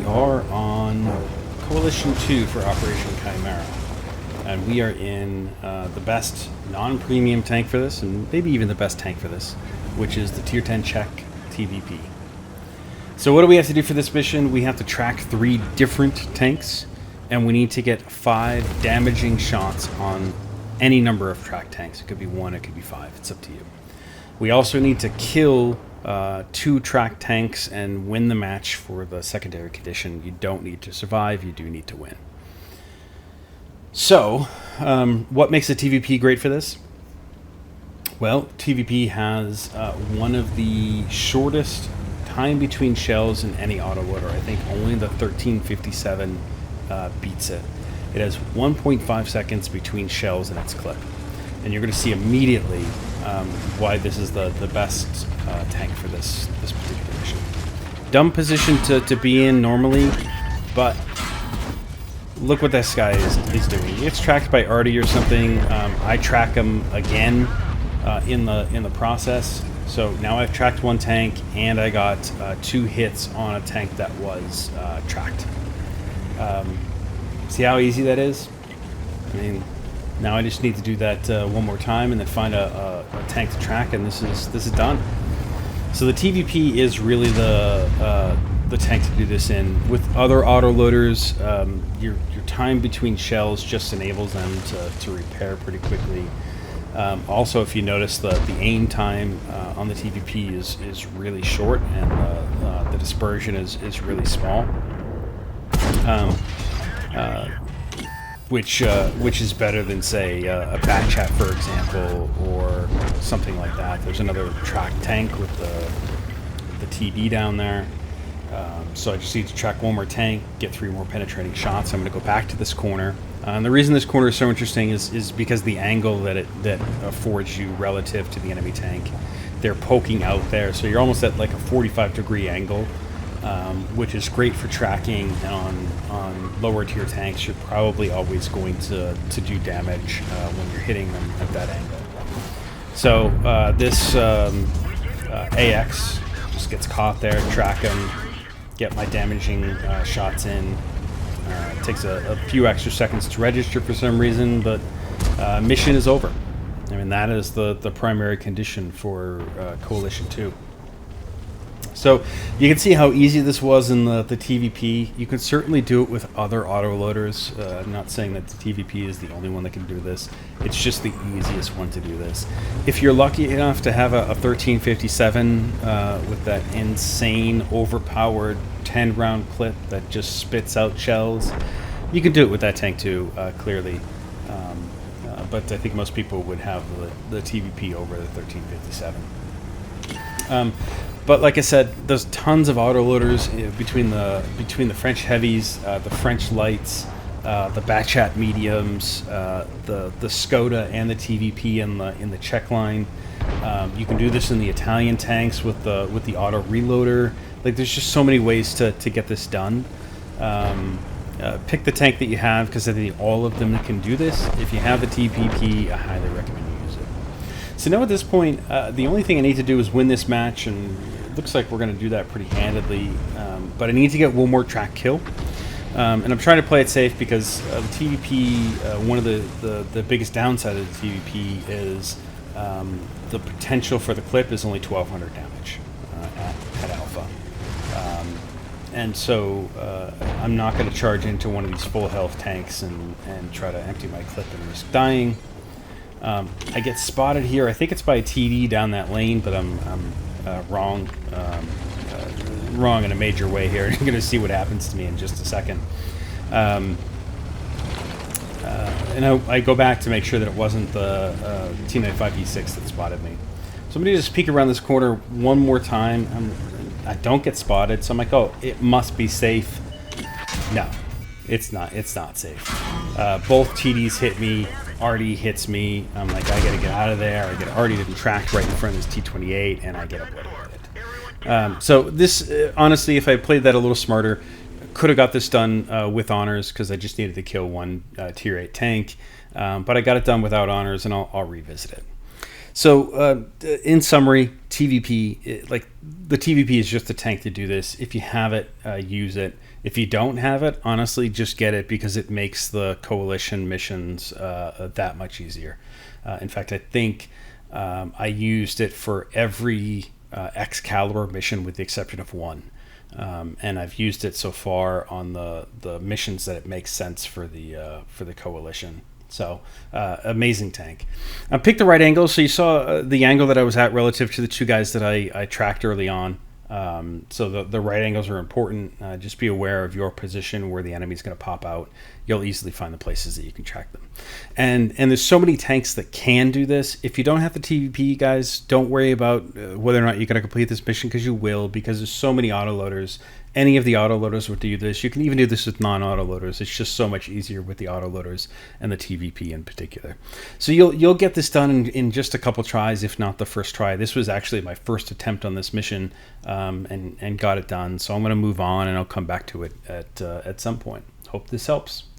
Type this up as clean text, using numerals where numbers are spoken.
we are on Coalition-2 for Operation Chimera. And we are in the best non-premium tank for this, and maybe even the best tank for this, which is the Tier 10 Czech TVP. So what do we have to do for this mission? We have to track 3 different tanks, and we need to get 5 damaging shots on any number of track tanks. It could be 1, it could be 5, it's up to you. We also need to kill 2 track tanks and win the match for the secondary condition. You don't need to survive, you do need to win. So, what makes a TVP great for this? Well, TVP has one of the shortest time between shells in any autoloader. I think only the 1357 beats it. It has 1.5 seconds between shells in its clip. And you're going to see immediately why this is the best tank for this particular mission. Dumb position to be in normally, but look what this guy is doing. He gets tracked by Artie or something. I track him again in the process. So now I've tracked 1 tank, and I got 2 hits on a tank that was tracked. See how easy that is? I mean, now I just need to do that one more time, and then find a tank to track, and this is done. So the TVP is really the tank to do this in. With other autoloaders, your time between shells just enables them to repair pretty quickly. Also, if you notice, the aim time on the TVP is really short, and the dispersion is really small. Which is better than, say, a Batchat, for example, or something like that. There's another track tank with the TD down there. So I just need to track 1 more tank, get 3 more penetrating shots. I'm going to go back to this corner. And the reason this corner is so interesting is because the angle that affords you relative to the enemy tank. They're poking out there, so you're almost at like a 45-degree angle. Which is great for tracking on lower tier tanks. You're probably always going to do damage when you're hitting them at that angle. So this AX just gets caught there, track him, get my damaging shots in. It takes a few extra seconds to register for some reason, but mission is over. I mean, that is the primary condition for Coalition-2. So you can see how easy this was in the TVP. You can certainly do it with other autoloaders. I'm not saying that the TVP is the only one that can do this. It's just the easiest one to do this. If you're lucky enough to have a 1357 with that insane, overpowered 10-round clip that just spits out shells, you can do it with that tank too, clearly. But I think most people would have the TVP over the 1357. But like I said, there's tons of autoloaders between the French heavies, the French lights, the Batchat mediums, the Skoda, and the TVP in the Czech line. You can do this in the Italian tanks with the auto reloader. Like, there's just so many ways to get this done. Pick the tank that you have, because I think all of them can do this. If you have the TVP, I highly recommend you use it. So now at this point, the only thing I need to do is win this match, and it looks like we're going to do that pretty handedly. But I need to get 1 more track kill. And I'm trying to play it safe because the TVP, one of the biggest downside of the TVP is the potential for the clip is only 1200 damage at alpha. And so I'm not going to charge into one of these full health tanks and try to empty my clip and risk dying. I get spotted here. I think it's by a TD down that lane, but I'm wrong. Wrong in a major way here. You're going to see what happens to me in just a second. And I go back to make sure that it wasn't the T95E6 that spotted me. So I'm going to just peek around this corner 1 more time. I don't get spotted, so I'm like, oh, it must be safe. No, it's not. It's not safe. Both TDs hit me. Artie hits me. I'm like, I gotta get out of there. I get Artie to be tracked right in front of this T28, and I get obliterated. So this, honestly, if I played that a little smarter, could have got this done with honors, because I just needed to kill 1 tier 8 tank. But I got it done without honors, and I'll revisit it. So in summary, TVP, like the TVP is just a tank to do this. If you have it, use it. If you don't have it, honestly, just get it, because it makes the coalition missions that much easier. In fact, I think I used it for every Excalibur mission with the exception of one. And I've used it so far on the missions that it makes sense for the coalition. So amazing tank. I picked the right angle. So you saw the angle that I was at relative to the two guys that I tracked early on. So the right angles are important. Just be aware of your position where the enemy's going to pop out. You'll easily find the places that you can track them. And there's so many tanks that can do this. If you don't have the TVP, guys, don't worry about whether or not you're going to complete this mission, because you will, because there's so many autoloaders. Any of the autoloaders would do this. You can even do this with non-autoloaders. It's just so much easier with the autoloaders and the TVP in particular. So you'll get this done in just a couple tries, if not the first try. This was actually my first attempt on this mission, and got it done. So I'm going to move on, and I'll come back to it at some point. Hope this helps.